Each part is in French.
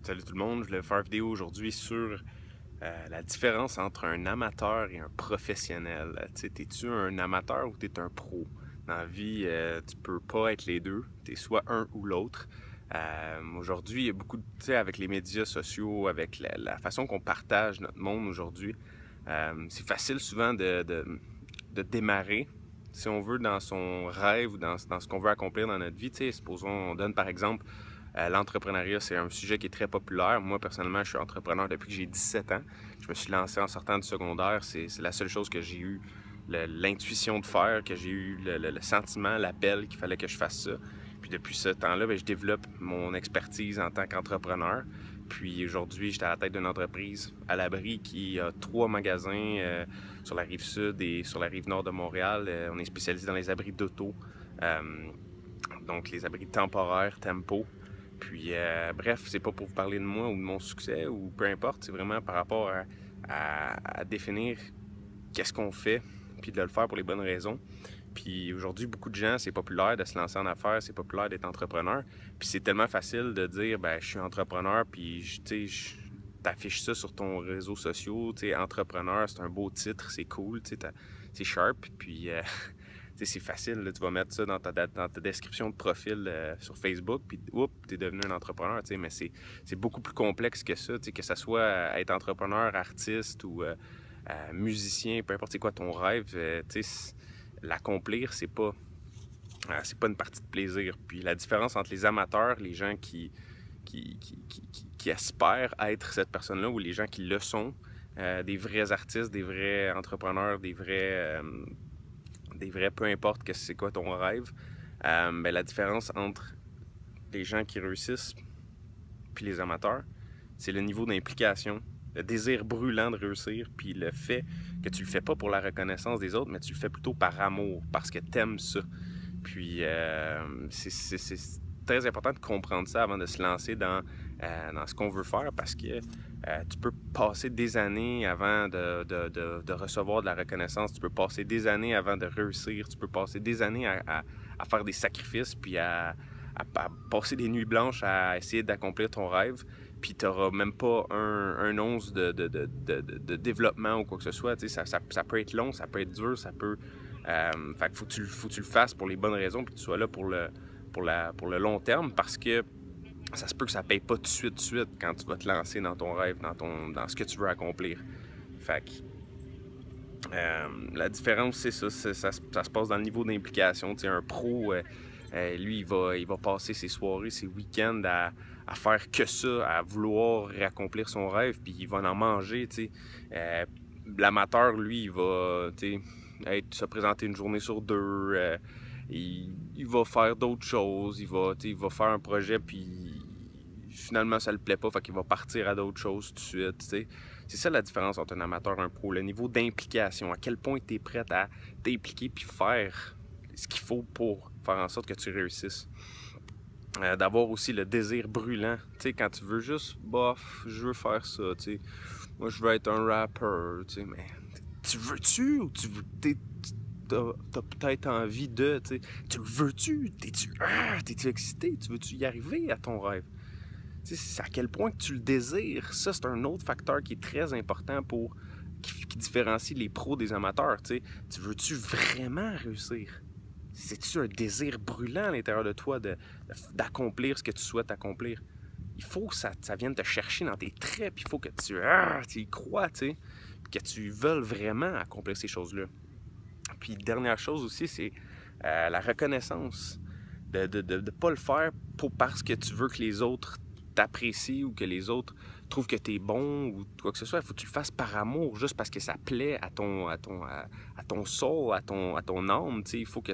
Salut tout le monde, je voulais faire une vidéo aujourd'hui sur la différence entre un amateur et un professionnel. Tu sais, t'es-tu un amateur ou t'es un pro? Dans la vie, tu peux pas être les deux, t'es soit un ou l'autre. Aujourd'hui, il y a beaucoup de, tu sais, avec les médias sociaux, avec la façon qu'on partage notre monde aujourd'hui, c'est facile souvent de démarrer, si on veut, dans son rêve ou dans ce qu'on veut accomplir dans notre vie. Tu sais, supposons, on donne par exemple l'entrepreneuriat, c'est un sujet qui est très populaire. Moi, personnellement, je suis entrepreneur depuis que j'ai 17 ans. Je me suis lancé en sortant du secondaire. C'est la seule chose que j'ai eu l'intuition de faire, que j'ai eu le sentiment, l'appel qu'il fallait que je fasse ça. Puis depuis ce temps-là, je développe mon expertise en tant qu'entrepreneur. Puis aujourd'hui, j'étais à la tête d'une entreprise à l'abri qui a 3 magasins sur la rive sud et sur la rive nord de Montréal. On est spécialisé dans les abris d'auto, donc les abris temporaires, tempo. Puis, bref, c'est pas pour vous parler de moi ou de mon succès ou peu importe, c'est vraiment par rapport à définir qu'est-ce qu'on fait, puis de le faire pour les bonnes raisons. Puis aujourd'hui, beaucoup de gens, c'est populaire de se lancer en affaires, c'est populaire d'être entrepreneur. Puis c'est tellement facile de dire, ben je suis entrepreneur, puis tu sais, t'affiches ça sur ton réseau social, tu sais, entrepreneur, c'est un beau titre, c'est cool, tu sais, c'est sharp, puis c'est facile, là, tu vas mettre ça dans ta description de profil sur Facebook, puis oups, tu es devenu un entrepreneur, mais c'est beaucoup plus complexe que ça, que ce soit être entrepreneur, artiste ou musicien, peu importe c'est quoi ton rêve, l'accomplir, c'est pas une partie de plaisir. Puis la différence entre les amateurs, les gens qui espèrent être cette personne-là, ou les gens qui le sont, des vrais artistes, des vrais entrepreneurs, des vrais peu importe que c'est quoi ton rêve, la différence entre les gens qui réussissent puis les amateurs, c'est le niveau d'implication, le désir brûlant de réussir, puis le fait que tu le fais pas pour la reconnaissance des autres, mais tu le fais plutôt par amour, parce que t'aimes ça. Puis c'est très important de comprendre ça avant de se lancer dans ce qu'on veut faire, parce que tu peux passer des années avant de recevoir de la reconnaissance, tu peux passer des années avant de réussir, tu peux passer des années à faire des sacrifices, puis à passer des nuits blanches à essayer d'accomplir ton rêve, puis tu n'auras même pas un once de développement ou quoi que ce soit. Ça peut être long, ça peut être dur, ça peut... fait qu'il faut que tu le fasses pour les bonnes raisons, puis que tu sois là pour le long terme, parce que ça se peut que ça paye pas tout de suite quand tu vas te lancer dans ton rêve, dans ce que tu veux accomplir. Fait que, la différence, c'est ça, ça se passe dans le niveau d'implication. Un pro, lui, il va passer ses soirées, ses week-ends à faire que ça, à vouloir accomplir son rêve, puis il va en manger. L'amateur, lui, il va se présenter une journée sur deux. Il va faire d'autres choses, il va faire un projet, puis finalement ça le plaît pas, fait qu'il va partir à d'autres choses tout de suite. T'sais. C'est ça la différence entre un amateur et un pro, le niveau d'implication, à quel point tu es prêt à t'impliquer puis faire ce qu'il faut pour faire en sorte que tu réussisses. D'avoir aussi le désir brûlant, quand tu veux juste, bof, je veux faire ça, moi je veux être un rappeur, mais tu veux-tu ou tu veux... T'as peut-être envie de, tu le veux-tu? T'es-tu excité? Tu veux-tu y arriver à ton rêve? C'est à quel point que tu le désires. Ça, c'est un autre facteur qui est très important qui différencie les pros des amateurs. Tu veux-tu vraiment réussir? C'est-tu un désir brûlant à l'intérieur de toi d'accomplir ce que tu souhaites accomplir? Il faut que ça vienne te chercher dans tes traits, puis il faut que tu y crois, puis que tu veuilles vraiment accomplir ces choses-là. Puis dernière chose aussi, c'est la reconnaissance. De ne pas le faire parce que tu veux que les autres t'apprécient ou que les autres trouvent que tu es bon ou quoi que ce soit. Il faut que tu le fasses par amour, juste parce que ça plaît à ton soul, à ton âme. Il faut que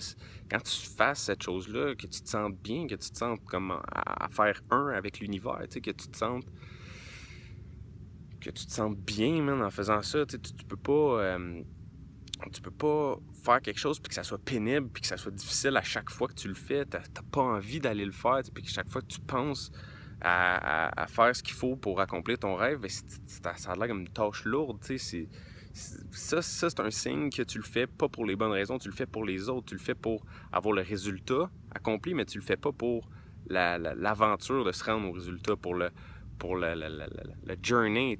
quand tu fasses cette chose-là, que tu te sentes bien, que tu te sentes comme à faire un avec l'univers, que tu te sentes bien, man, en faisant ça. Tu peux pas... tu peux pas faire quelque chose puis que ça soit pénible puis que ça soit difficile à chaque fois que tu le fais. T'as pas envie d'aller le faire, puis que chaque fois que tu penses à faire ce qu'il faut pour accomplir ton rêve, ça a l'air comme une tâche lourde. Ça, c'est un signe que tu le fais pas pour les bonnes raisons, tu le fais pour les autres, tu le fais pour avoir le résultat accompli, mais tu le fais pas pour l'aventure de se rendre au résultat, pour pour le journey,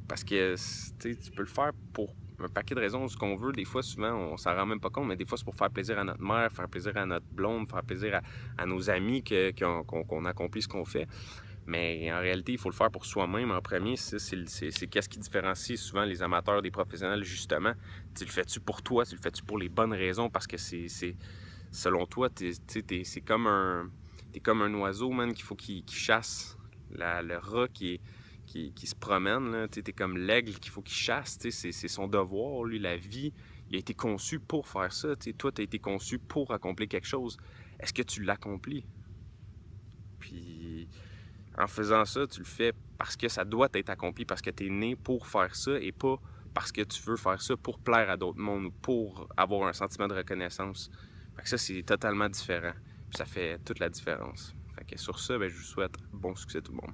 parce que tu peux le faire pour un paquet de raisons, ce qu'on veut. Des fois, souvent, on s'en rend même pas compte, mais des fois, c'est pour faire plaisir à notre mère, faire plaisir à notre blonde, faire plaisir à nos amis qu'on accomplit ce qu'on fait. Mais en réalité, il faut le faire pour soi-même en premier. C'est qu'est-ce qui différencie souvent les amateurs des professionnels, justement. Tu le fais-tu pour toi, tu le fais-tu pour les bonnes raisons, parce que selon toi, c'est comme un oiseau, man, qu'il faut qu'il chasse. Le rat qui se promène, tu es comme l'aigle qu'il faut qu'il chasse. C'est son devoir, lui, la vie. Il a été conçu pour faire ça. Toi, tu as été conçu pour accomplir quelque chose. Est-ce que tu l'accomplis? Puis, en faisant ça, tu le fais parce que ça doit être accompli, parce que tu es né pour faire ça et pas parce que tu veux faire ça pour plaire à d'autres mondes ou pour avoir un sentiment de reconnaissance. Fait que ça, c'est totalement différent. Puis ça fait toute la différence. Fait que sur ça, je vous souhaite bon succès tout le monde.